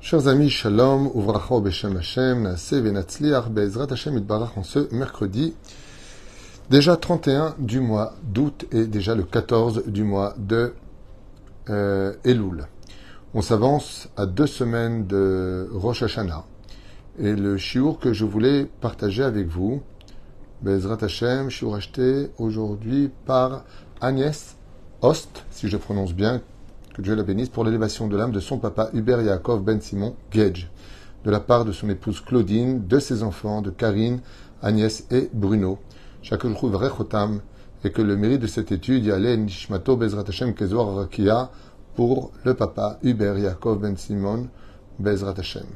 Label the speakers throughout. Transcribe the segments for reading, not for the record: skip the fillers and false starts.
Speaker 1: Chers amis, shalom, uvracha beshem Hashem, naaseh venatzliach be'ezrat Hashem itbarach en ce mercredi, déjà 31 du mois d'août et déjà le 14 du mois de Elul. On s'avance à 2 semaines de Rosh Hashanah. Et le shiur que je voulais partager avec vous, be'ezrat Hashem, shiur acheté aujourd'hui par Agnès Ost, si je prononce bien, que Dieu la bénisse, pour l'élévation de l'âme de son papa Hubert Yaakov Ben Simon Gage, de la part de son épouse Claudine, de ses enfants, de Karine, Agnès et Bruno. Chaque jour rechotam, et que le mérite de cette étude y allait Nishmato Bezrat Hashem Kezor Rakia pour le papa Hubert Yaakov Ben Simon Bezrat Hashem.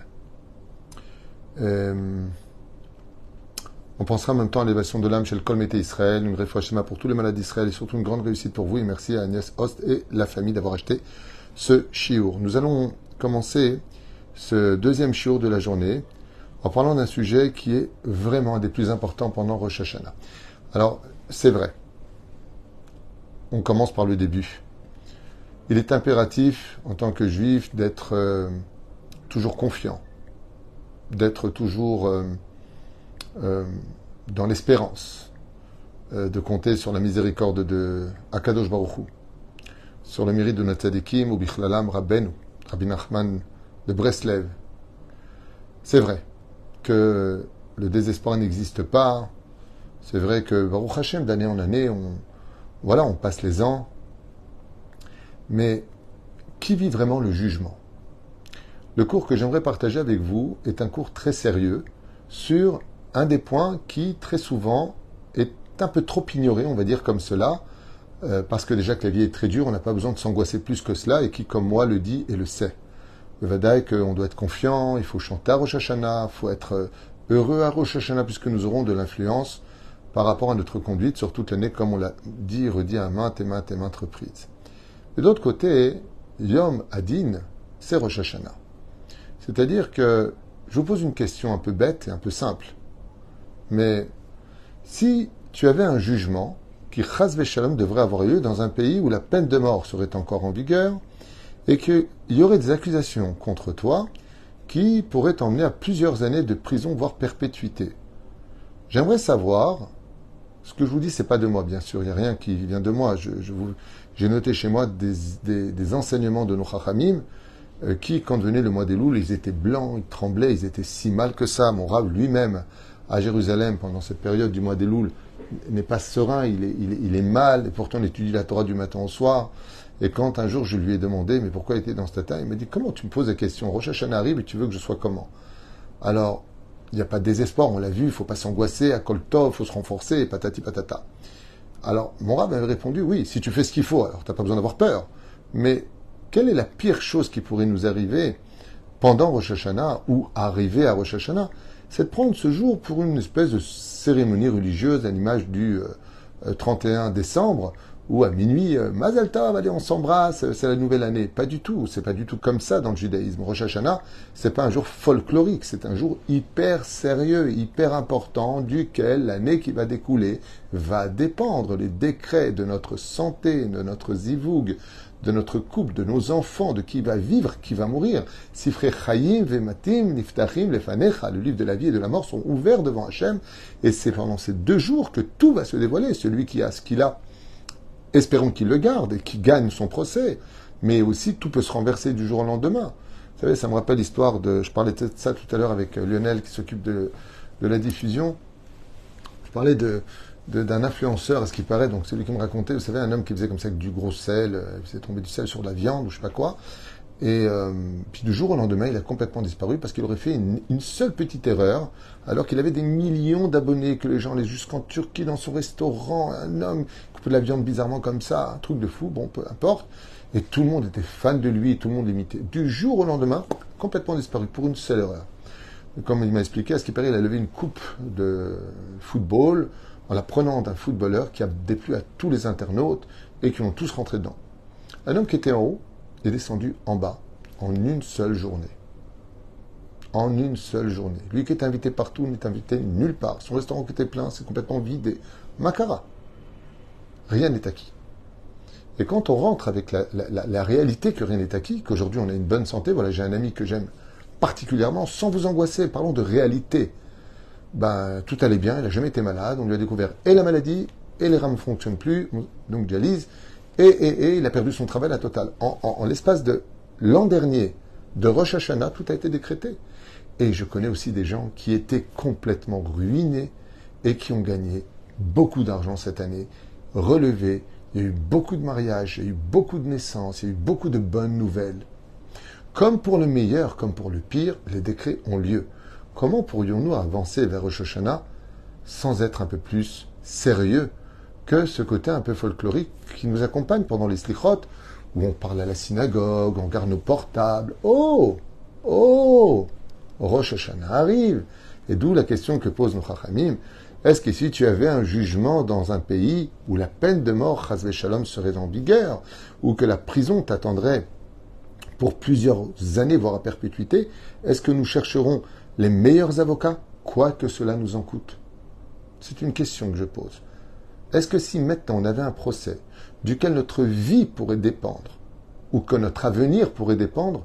Speaker 1: On pensera en même temps à l'élévation de l'âme chez le Kol Mété Israël, une réfoua Shema pour tous les malades d'Israël et surtout une grande réussite pour vous. Et merci à Agnès Host et la famille d'avoir acheté ce shiur. Nous allons commencer ce deuxième shiur de la journée en parlant d'un sujet qui est vraiment un des plus importants pendant Rosh Hashanah. Alors, c'est vrai. On commence par le début. Il est impératif, en tant que juif, d'être toujours confiant, d'être toujours dans l'espérance, de compter sur la miséricorde de Akadosh Baruch Hu, sur le mérite de notre tzadikim ou bichlalam Rabbeinu, Rabbi Nachman de Breslev. C'est vrai que le désespoir n'existe pas. C'est vrai que Baruch Hashem, d'année en année, on passe les ans. Mais qui vit vraiment le jugement? Le cours que j'aimerais partager avec vous est un cours très sérieux sur un des points qui, très souvent, est un peu trop ignoré, on va dire comme cela, parce que déjà que la vie est très dure, on n'a pas besoin de s'angoisser plus que cela, et qui, comme moi, le dit et le sait. Le Vadaï, qu'on doit être confiant, il faut chanter à Rosh Hashanah, il faut être heureux à Rosh Hashanah, puisque nous aurons de l'influence par rapport à notre conduite sur toute l'année, comme on l'a dit et redit à maintes et maintes reprises. De l'autre côté, Yom Adin, c'est Rosh Hashanah. C'est-à-dire que je vous pose une question un peu bête et un peu simple. Mais si tu avais un jugement qui, chas v'shalom, devrait avoir lieu dans un pays où la peine de mort serait encore en vigueur et qu'il y aurait des accusations contre toi qui pourraient t'emmener à plusieurs années de prison, voire perpétuité. J'aimerais savoir, ce que je vous dis, c'est pas de moi, bien sûr, il n'y a rien qui vient de moi. J'ai noté chez moi des enseignements de nos chachamim qui, quand venait le mois d'Elul, ils étaient blancs, ils tremblaient, ils étaient si mal que ça. Mon Rav lui-même, à Jérusalem, pendant cette période du mois d'Elul, n'est pas serein, il est mal, et pourtant il étudie la Torah du matin au soir. Et quand un jour je lui ai demandé, mais pourquoi il était dans cet état, il m'a dit, comment tu me poses la question? Rosh Hashanah arrive et tu veux que je sois comment? Alors, il n'y a pas de désespoir, on l'a vu, il ne faut pas s'angoisser, à Kol Tov, il faut se renforcer, patati patata. Alors, mon Rav avait répondu, oui, si tu fais ce qu'il faut, alors tu n'as pas besoin d'avoir peur. Mais quelle est la pire chose qui pourrait nous arriver pendant Rosh Hashanah ou arriver à Rosh Hashanah? C'est de prendre ce jour pour une espèce de cérémonie religieuse à l'image du 31 décembre où à minuit, Mazal Tov, allez, on s'embrasse, c'est la nouvelle année. Pas du tout, c'est pas du tout comme ça dans le judaïsme. Rosh Hashanah, c'est pas un jour folklorique, c'est un jour hyper sérieux, hyper important, duquel l'année qui va découler va dépendre. Les décrets de notre santé, de notre zivoug, de notre couple, de nos enfants, de qui va vivre, qui va mourir. Sifrei Chayim vematim niftachim lefanecha, le livre de la vie et de la mort sont ouverts devant Hachem, et c'est pendant ces 2 jours que tout va se dévoiler. Celui qui a ce qu'il a, espérons qu'il le garde et qu'il gagne son procès, mais aussi tout peut se renverser du jour au lendemain. Vous savez, ça me rappelle l'histoire de, je parlais de ça tout à l'heure avec Lionel qui s'occupe de la diffusion. Je parlais d'un influenceur, à ce qui paraît, donc c'est lui qui me racontait, vous savez, un homme qui faisait comme ça avec du gros sel, il faisait tomber du sel sur de la viande ou je sais pas quoi, et puis du jour au lendemain, il a complètement disparu parce qu'il aurait fait une seule petite erreur, alors qu'il avait des millions d'abonnés, que les gens allaient jusqu'en Turquie dans son restaurant, un homme qui coupait de la viande bizarrement comme ça, un truc de fou, bon, peu importe, et tout le monde était fan de lui, et tout le monde l'imitait. Du jour au lendemain, complètement disparu pour une seule erreur. Et comme il m'a expliqué, à ce qui paraît, il a levé une coupe de football en la prenant d'un footballeur qui a déplu à tous les internautes et qui ont tous rentré dedans. Un homme qui était en haut est descendu en bas en une seule journée. En une seule journée. Lui qui est invité partout n'est invité nulle part. Son restaurant qui était plein, c'est complètement vidé. Macara. Rien n'est acquis. Et quand on rentre avec la réalité que rien n'est acquis, qu'aujourd'hui on a une bonne santé, voilà, j'ai un ami que j'aime particulièrement, sans vous angoisser, parlons de réalité. Ben, tout allait bien, il n'a jamais été malade, on lui a découvert et la maladie, et les reins ne fonctionnent plus, donc dialyse, et il a perdu son travail à la totale. En l'espace de l'an dernier, de Rosh Hashanah, tout a été décrété. Et je connais aussi des gens qui étaient complètement ruinés et qui ont gagné beaucoup d'argent cette année, relevés. Il y a eu beaucoup de mariages, il y a eu beaucoup de naissances, il y a eu beaucoup de bonnes nouvelles. Comme pour le meilleur, comme pour le pire, les décrets ont lieu. Comment pourrions-nous avancer vers Rosh Hashanah sans être un peu plus sérieux que ce côté un peu folklorique qui nous accompagne pendant les slichot, où on parle à la synagogue, on garde nos portables. Oh, Rosh Hashanah arrive. Et d'où la question que posent nos chachamim. Est-ce que si tu avais un jugement dans un pays où la peine de mort, chas v'shalom, serait en vigueur, ou que la prison t'attendrait pour plusieurs années, voire à perpétuité, est-ce que nous chercherons les meilleurs avocats, quoi que cela nous en coûte? C'est une question que je pose. Est-ce que si maintenant on avait un procès duquel notre vie pourrait dépendre, ou que notre avenir pourrait dépendre,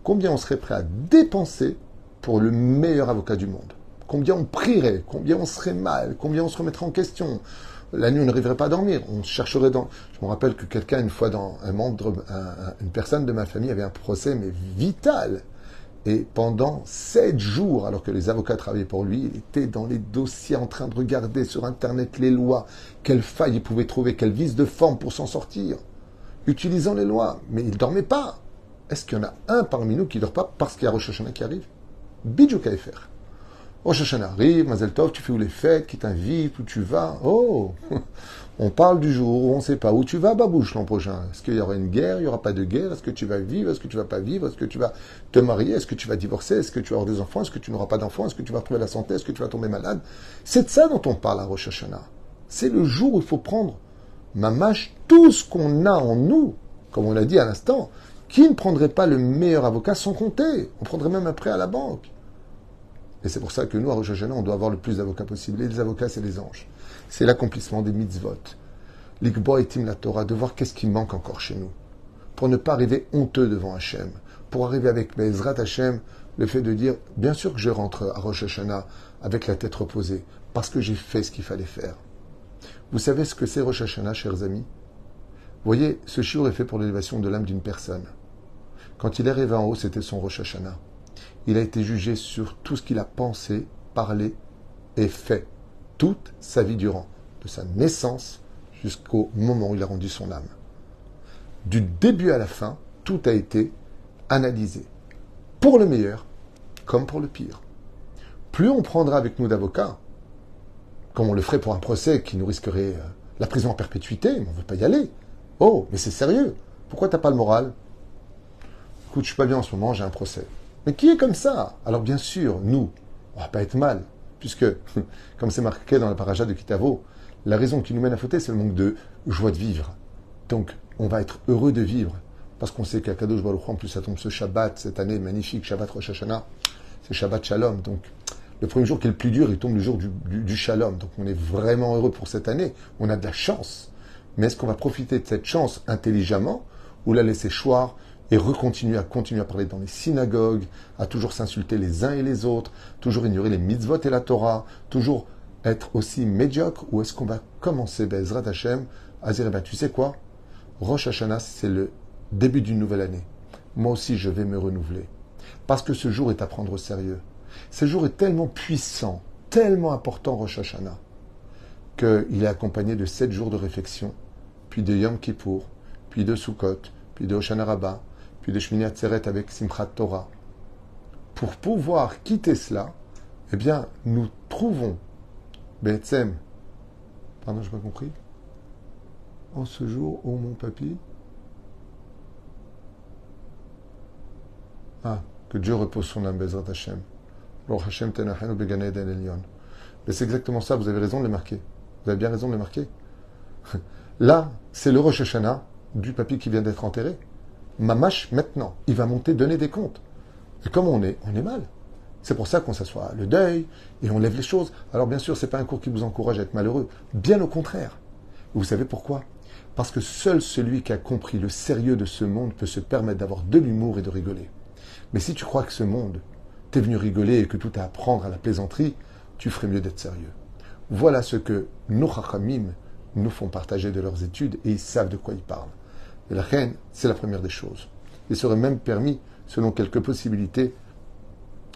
Speaker 1: combien on serait prêt à dépenser pour le meilleur avocat du monde? Combien on prierait? Combien on serait mal? Combien on se remettrait en question? La nuit, on n'arriverait pas à dormir. On chercherait dans... Je me rappelle que quelqu'un, une fois, une personne de ma famille avait un procès, mais vital. Et pendant 7 jours, alors que les avocats travaillaient pour lui, il était dans les dossiers en train de regarder sur Internet les lois, quelles failles il pouvait trouver, quelles vices de forme pour s'en sortir, utilisant les lois. Mais il ne dormait pas. Est-ce qu'il y en a un parmi nous qui ne dort pas parce qu'il y a Rosh Hashanah qui arrive? Bidjouk à faire. Rosh Hashanah arrive, Mazel Tov, tu fais où les fêtes, qui t'invite, où tu vas. Oh, on parle du jour où on ne sait pas où tu vas, babouche, l'an prochain. Est-ce qu'il y aura une guerre, il n'y aura pas de guerre? Est-ce que tu vas vivre, est-ce que tu vas pas vivre? Est-ce que tu vas te marier? Est-ce que tu vas divorcer? Est-ce que tu vas avoir des enfants? Est-ce que tu n'auras pas d'enfants? Est-ce que tu vas retrouver la santé? Est-ce que tu vas tomber malade? C'est de ça dont on parle à Rosh Hashanah. C'est le jour où il faut prendre, mamash, tout ce qu'on a en nous, comme on l'a dit à l'instant. Qui ne prendrait pas le meilleur avocat sans compter? On prendrait même un prêt à la banque. Et c'est pour ça que nous, à Rosh Hashanah, on doit avoir le plus d'avocats possible. Et les avocats, c'est les anges. C'est l'accomplissement des mitzvot. L'ikbo etim la Torah, de voir qu'est-ce qui manque encore chez nous. Pour ne pas arriver honteux devant Hachem. Pour arriver avec Bezrat Hachem, le fait de dire, bien sûr que je rentre à Rosh Hashanah avec la tête reposée, parce que j'ai fait ce qu'il fallait faire. Vous savez ce que c'est Rosh Hashanah, chers amis? Vous voyez, ce shiur est fait pour l'élévation de l'âme d'une personne. Quand il est arrivé en haut, c'était son Rosh Hashanah. Il a été jugé sur tout ce qu'il a pensé, parlé et fait toute sa vie durant, de sa naissance jusqu'au moment où il a rendu son âme. Du début à la fin, tout a été analysé, pour le meilleur comme pour le pire. Plus on prendra avec nous d'avocats, comme on le ferait pour un procès qui nous risquerait la prison en perpétuité, mais on ne veut pas y aller. Oh, mais c'est sérieux. Pourquoi t'as pas le moral? Écoute, je suis pas bien en ce moment, j'ai un procès. Mais qui est comme ça? Alors bien sûr, nous, on va pas être mal, puisque, comme c'est marqué dans la paracha de Kitavo, la raison qui nous mène à fauter, c'est le manque de joie de vivre. Donc, on va être heureux de vivre, parce qu'on sait qu'à Kadosh Baruch Hu, en plus ça tombe ce Shabbat, cette année magnifique, Shabbat Rosh Hashanah, c'est Shabbat Shalom. Donc, le premier jour qui est le plus dur, il tombe le jour du Shalom. Donc, on est vraiment heureux pour cette année, on a de la chance. Mais est-ce qu'on va profiter de cette chance intelligemment, ou la laisser choir et continuer à parler dans les synagogues, à toujours s'insulter les uns et les autres, toujours ignorer les mitzvot et la Torah, toujours être aussi médiocre, ou est-ce qu'on va commencer, Bezrat Hashem, à dire, tu sais quoi? Rosh Hashanah, c'est le début d'une nouvelle année. Moi aussi, je vais me renouveler. Parce que ce jour est à prendre au sérieux. Ce jour est tellement puissant, tellement important, Rosh Hashanah, qu'il est accompagné de 7 jours de réflexion, puis de Yom Kippour, puis de Sukkot, puis de Hoshana Rabbah, puis de Shmini Atzeret avec Simchat Torah. Pour pouvoir quitter cela, eh bien, nous trouvons Be'etzem. Pardon, je n'ai pas compris. En ce jour, oh mon papy. Ah, que Dieu repose son âme, Bezrat Hashem. Lor Hashem Tenachenu Began Eden Elyon. Mais c'est exactement ça, vous avez raison de le marquer. Vous avez bien raison de le marquer. Là, c'est le Rosh Hashanah du papy qui vient d'être enterré. Mamash, maintenant, il va monter, donner des comptes. Et comme on est mal. C'est pour ça qu'on s'assoit le deuil et on lève les choses. Alors bien sûr, ce n'est pas un cours qui vous encourage à être malheureux. Bien au contraire. Vous savez pourquoi? Parce que seul celui qui a compris le sérieux de ce monde peut se permettre d'avoir de l'humour et de rigoler. Mais si tu crois que ce monde t'es venu rigoler et que tout est à prendre à la plaisanterie, tu ferais mieux d'être sérieux. Voilà ce que nos chachamim nous font partager de leurs études et ils savent de quoi ils parlent. Et la reine, c'est la première des choses. Il serait même permis, selon quelques possibilités,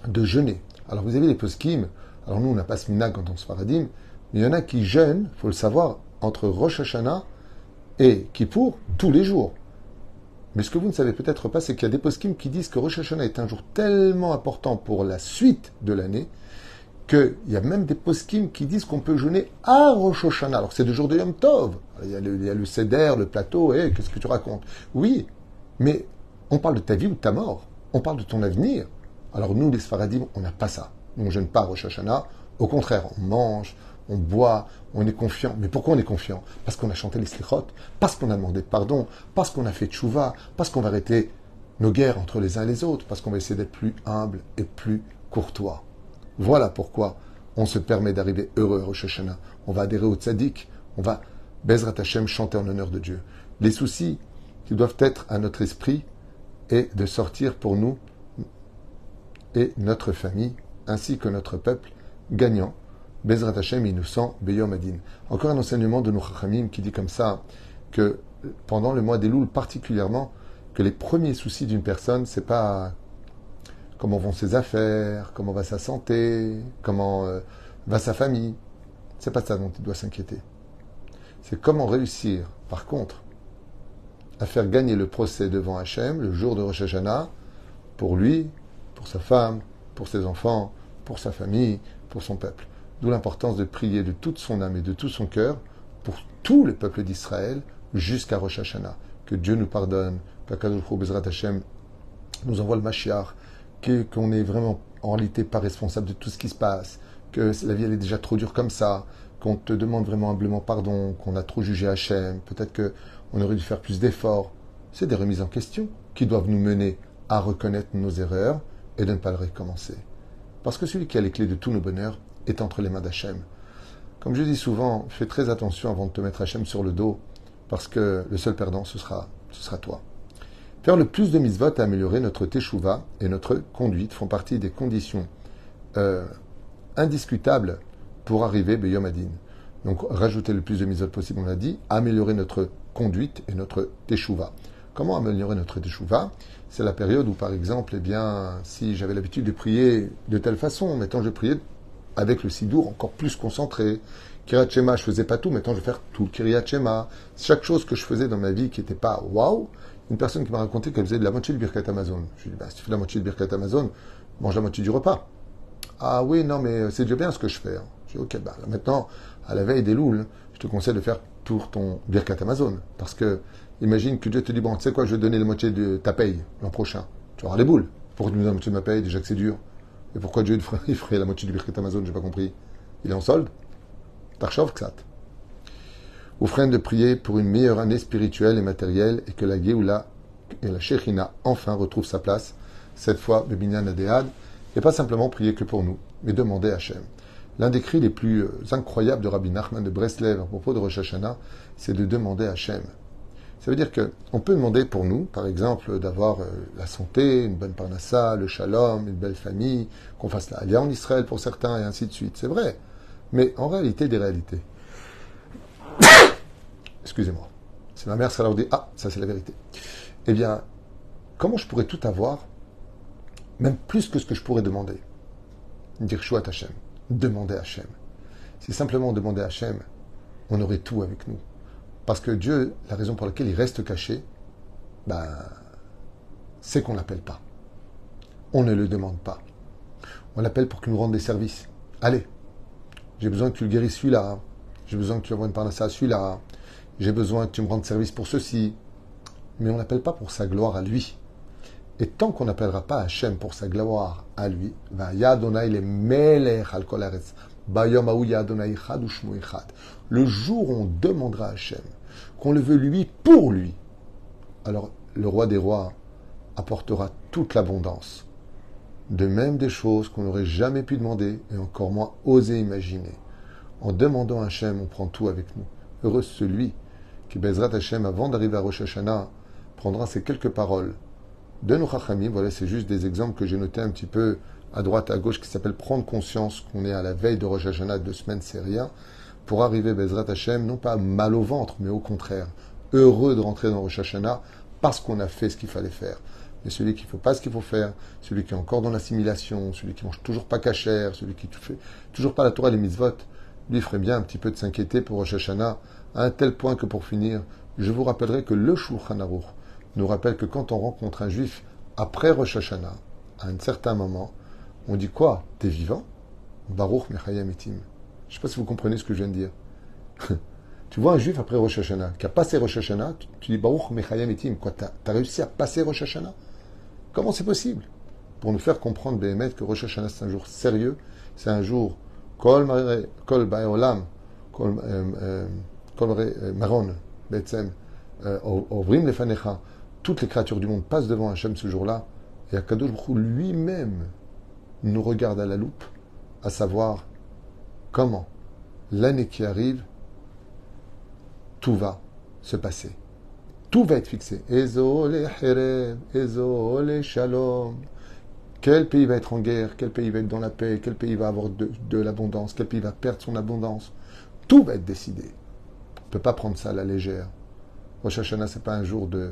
Speaker 1: de jeûner. Alors vous avez les poskim, alors nous on n'a pas ce minag en tant que Sfaradim, mais il y en a qui jeûnent, il faut le savoir, entre Rosh Hashanah et Kippour tous les jours. Mais ce que vous ne savez peut-être pas, c'est qu'il y a des poskim qui disent que Rosh Hashanah est un jour tellement important pour la suite de l'année qu'il y a même des poskim qui disent qu'on peut jeûner à Rosh Hashanah. Alors c'est le jour de Yom Tov. Il y a le seder, le plateau, et qu'est-ce que tu racontes? Oui, mais on parle de ta vie ou de ta mort. On parle de ton avenir. Alors nous, les Sfaradim, on n'a pas ça. Nous, on ne jeûne pas à Rosh Hashanah. Au contraire, on mange, on boit, on est confiant. Mais pourquoi on est confiant? Parce qu'on a chanté les slichot, parce qu'on a demandé pardon, parce qu'on a fait tchouva, parce qu'on va arrêter nos guerres entre les uns et les autres, parce qu'on va essayer d'être plus humble et plus courtois. Voilà pourquoi on se permet d'arriver heureux à Rosh Hashanah. On va adhérer au tzaddik, on va Bezrat Hashem chanter en honneur de Dieu. Les soucis qui doivent être à notre esprit et de sortir pour nous et notre famille, ainsi que notre peuple, gagnant. Bezrat Hashem innocent, Beyom Adin. Encore un enseignement de nos Chachamim qui dit comme ça, que pendant le mois d'Elul particulièrement, que les premiers soucis d'une personne, c'est pas comment vont ses affaires, comment va sa santé, comment va sa famille. C'est pas ça dont il doit s'inquiéter. C'est comment réussir, par contre, à faire gagner le procès devant Hachem le jour de Rosh Hashanah pour lui, pour sa femme, pour ses enfants, pour sa famille, pour son peuple. D'où l'importance de prier de toute son âme et de tout son cœur pour tout le peuple d'Israël jusqu'à Rosh Hashanah. Que Dieu nous pardonne, qu'Akadosh Baruch Hu Bezrat Hashem nous envoie le Mashiach, qu'on n'est vraiment en réalité pas responsable de tout ce qui se passe, que la vie elle est déjà trop dure comme ça, qu'on te demande vraiment humblement pardon, qu'on a trop jugé Hachem, peut-être qu'on aurait dû faire plus d'efforts. C'est des remises en question qui doivent nous mener à reconnaître nos erreurs et de ne pas le recommencer. Parce que celui qui a les clés de tous nos bonheurs est entre les mains d'Hachem. Comme je dis souvent, fais très attention avant de te mettre Hachem sur le dos, parce que le seul perdant, ce sera toi. Faire le plus de mitzvot et améliorer notre teshuva et notre conduite font partie des conditions indiscutables pour arriver Beyom Adin. Donc, rajouter le plus de mitzvot possible, on l'a dit, améliorer notre conduite et notre teshuva. Comment améliorer notre teshuva? C'est la période où, par exemple, si j'avais l'habitude de prier de telle façon, maintenant je priais avec le sidour encore plus concentré. Kiryat Shema, je faisais pas tout, maintenant je vais faire tout le Kiryat Shema. Chaque chose que je faisais dans ma vie qui n'était pas waouh, une personne qui m'a raconté qu'elle faisait de la moitié de Birkat Amazon. Je lui ai dit, si tu fais la moitié de Birkat Amazon, mange la moitié du repas. Ah oui, non, mais c'est déjà bien ce que je fais. Je dis, ok, là, maintenant, à la veille des louls, je te conseille de faire tout ton Birkat Amazon. Parce que, imagine que Dieu te dit, bon, tu sais quoi, je vais te donner la moitié de ta paye l'an prochain. Tu auras les boules. Pourquoi tu me donnes la moitié de ma paye, déjà que c'est dur? Et pourquoi Dieu il ferait la moitié du Birkat Amazon? J'ai pas compris. Il est en solde? Tarchov Ksat. Vous freinez de prier pour une meilleure année spirituelle et matérielle et que la Géoula et la Shechina enfin retrouvent sa place, cette fois Bebinyan Adéad, et pas simplement prier que pour nous, mais demander à Hachem. L'un des cris les plus incroyables de Rabbi Nachman de Breslev à propos de Rosh Hashanah, c'est de demander à Hachem. Ça veut dire qu'on peut demander pour nous, par exemple, d'avoir la santé, une bonne parnassa, le shalom, une belle famille, qu'on fasse la alia en Israël pour certains, et ainsi de suite. C'est vrai. Mais en réalité des réalités. Excusez-moi. C'est ma mère, ça leur dit, ah, ça c'est la vérité. Eh bien, comment je pourrais tout avoir, même plus que ce que je pourrais demander? Dire Shuat Hashem, demander à Hashem. Si simplement on demandait à Hashem, on aurait tout avec nous. Parce que Dieu, la raison pour laquelle il reste caché, c'est qu'on ne l'appelle pas. On ne le demande pas. On l'appelle pour qu'il nous rende des services. Allez, j'ai besoin que tu le guérisses celui-là. J'ai besoin que tu envoies une parnassa à celui-là. J'ai besoin que tu me rendes service pour ceci. Mais on n'appelle pas pour sa gloire à lui. Et tant qu'on n'appellera pas Hachem pour sa gloire à lui, le jour où on demandera à Hachem, qu'on le veut lui pour lui, alors le roi des rois apportera toute l'abondance. De même des choses qu'on n'aurait jamais pu demander et encore moins oser imaginer. En demandant à Hachem, on prend tout avec nous. Heureux celui qui, Bezrat Hachem, avant d'arriver à Rosh Hashanah, prendra ces quelques paroles de nos Chachamim. Voilà, c'est juste des exemples que j'ai notés un petit peu à droite, à gauche, qui s'appelle prendre conscience qu'on est à la veille de Rosh Hashanah, 2 semaines, c'est rien, pour arriver, Bezrat Hashem, non pas mal au ventre, mais au contraire, heureux de rentrer dans Rosh Hashanah parce qu'on a fait ce qu'il fallait faire. Mais celui qui ne fait pas ce qu'il faut faire, celui qui est encore dans l'assimilation, celui qui mange toujours pas cachère, celui qui ne fait toujours pas la Torah et les mitzvot, lui ferait bien un petit peu de s'inquiéter pour Rosh Hashanah, à un tel point que pour finir, je vous rappellerai que le Shulchan Aruch nous rappelle que quand on rencontre un juif après Rosh Hashanah, à un certain moment, on dit quoi? T'es vivant? Baruch Mechayem Etim. Je ne sais pas si vous comprenez ce que je viens de dire. Tu vois un juif après Rosh Hashanah, qui a passé Rosh Hashanah, tu dis Baruch Mechayem Etim. Quoi, t'as réussi à passer Rosh Hashanah? Comment c'est possible? Pour nous faire comprendre, Béhémet, que Rosh Hashanah c'est un jour sérieux, c'est un jour Kol Baeolam, Kol Maron, Betzem, Ovrim Lefanecha, toutes les créatures du monde passent devant Hachem ce jour-là, et Akadosh Baruch Hu lui-même nous regarde à la loupe, à savoir comment l'année qui arrive, tout va se passer. Tout va être fixé. Ezo le Hereb, Ezo le Shalom. Quel pays va être en guerre? Quel pays va être dans la paix? Quel pays va avoir de l'abondance? Quel pays va perdre son abondance? Tout va être décidé. On ne peut pas prendre ça à la légère. Rosh Hashanah, ce n'est pas un jour de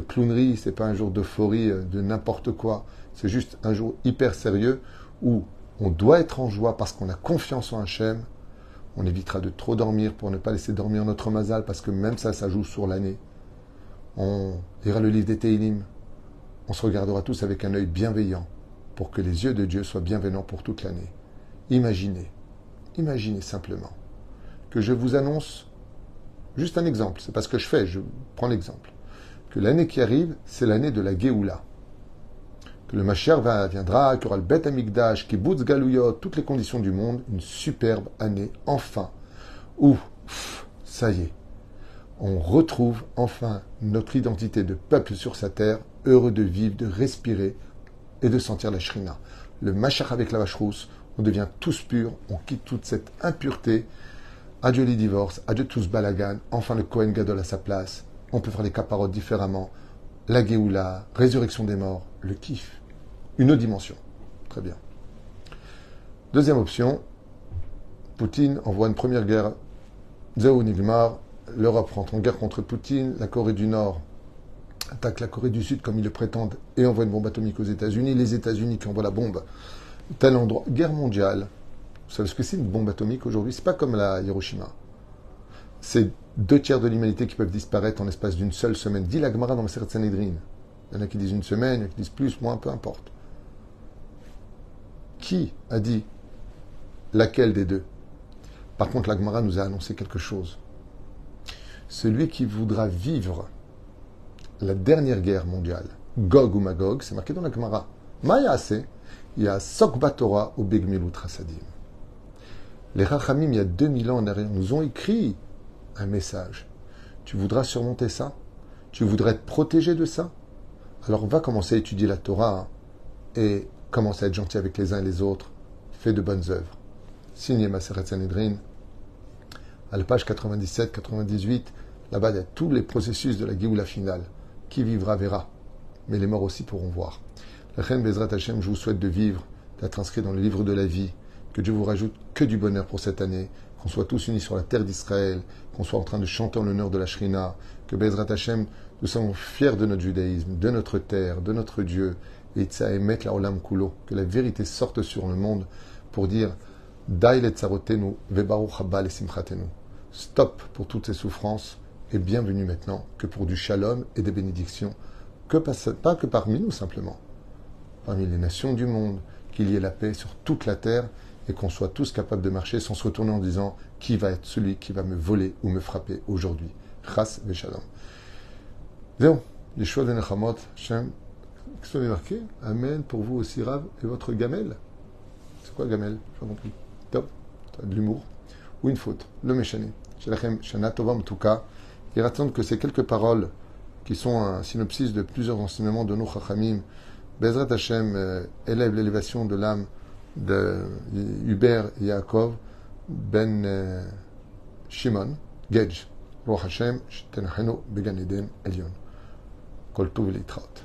Speaker 1: clownerie, ce n'est pas un jour d'euphorie, de n'importe quoi. C'est juste un jour hyper sérieux où on doit être en joie parce qu'on a confiance en Hachem. On évitera de trop dormir pour ne pas laisser dormir notre mazal parce que même ça joue sur l'année. On lira le livre des Teilim. On se regardera tous avec un œil bienveillant pour que les yeux de Dieu soient bienveillants pour toute l'année. Imaginez simplement que je vous annonce juste un exemple. C'est pas ce que je fais, je prends l'exemple. Que l'année qui arrive, c'est l'année de la Géoula. Que le Mashiach viendra, qu'il y aura le Bet Amikdash, Kibbutz Galouyot, toutes les conditions du monde, une superbe année, enfin, où, ça y est, on retrouve enfin notre identité de peuple sur sa terre, heureux de vivre, de respirer et de sentir la shrina. Le Mashiach avec la vache rousse, on devient tous purs, on quitte toute cette impureté. Adieu les divorces, adieu tout ce balagan, enfin le Kohen Gadol à sa place, on peut faire les caparotes différemment, la Géoula, résurrection des morts, le kiff, une autre dimension. Très bien. Deuxième option, Poutine envoie une première guerre, Zéou Nigmar, l'Europe rentre en guerre contre Poutine, la Corée du Nord attaque la Corée du Sud comme ils le prétendent et envoie une bombe atomique aux États-Unis, les États-Unis qui envoient la bombe, tel endroit, guerre mondiale. Vous savez ce que c'est une bombe atomique aujourd'hui? C'est pas comme la Hiroshima. C'est 2/3 de l'humanité qui peuvent disparaître en l'espace d'une seule semaine. Dit la Gemara dans le Masechet Sanhedrin. Il y en a qui disent une semaine, il y en a qui disent plus, moins, peu importe. Qui a dit laquelle des deux? Par contre, la Gemara nous a annoncé quelque chose. Celui qui voudra vivre la dernière guerre mondiale, Gog ou Magog, c'est marqué dans la Gemara. Maya assez, il y a Sokba Torah ou Begmilut Hasadim. Les Rachamim, il y a 2000 ans en arrière, nous ont écrit un message. Tu voudras surmonter ça? Tu voudrais être protégé de ça? Alors va commencer à étudier la Torah et commence à être gentil avec les uns et les autres. Fais de bonnes œuvres. Signé Masechet Sanhedrin. À la page 97-98, là-bas, il y a tous les processus de la Géoula finale. Qui vivra verra. Mais les morts aussi pourront voir. La Reine Bezrat Hashem, je vous souhaite de vivre, d'être inscrit dans le livre de la vie, que Dieu vous rajoute que du bonheur pour cette année, qu'on soit tous unis sur la terre d'Israël, qu'on soit en train de chanter en l'honneur de la Shrina, que Bezrat Hashem, nous sommes fiers de notre judaïsme, de notre terre, de notre Dieu, et Tsaemet la Olam Kulo, que la vérité sorte sur le monde pour dire Dai le tsarotenu, vebaruch haba le simchatenu. Stop pour toutes ces souffrances et bienvenue maintenant que pour du shalom et des bénédictions, pas que parmi nous simplement, parmi les nations du monde, qu'il y ait la paix sur toute la terre et qu'on soit tous capables de marcher sans se retourner en disant qui va être celui qui va me voler ou me frapper aujourd'hui. Chas v'shalom. Zéro, les choix de Nechamot, Shem, qui sont marqués, Amen pour vous aussi, Rav, et votre gamelle. C'est quoi gamelle? Je n'ai pas compris. Top, de l'humour. Ou une faute, le méchané. Shalachem, Shana Tova Mtuka. Il raconte que ces quelques paroles qui sont un synopsis de plusieurs enseignements de nos Chachamim, Bezrat Hashem élève l'élévation de l'âme de Hubert Yaakov ben Shimon Gedge. Roch Hashem, Shtenachenu Began Eden Elyon. Kol Tuv Litraot.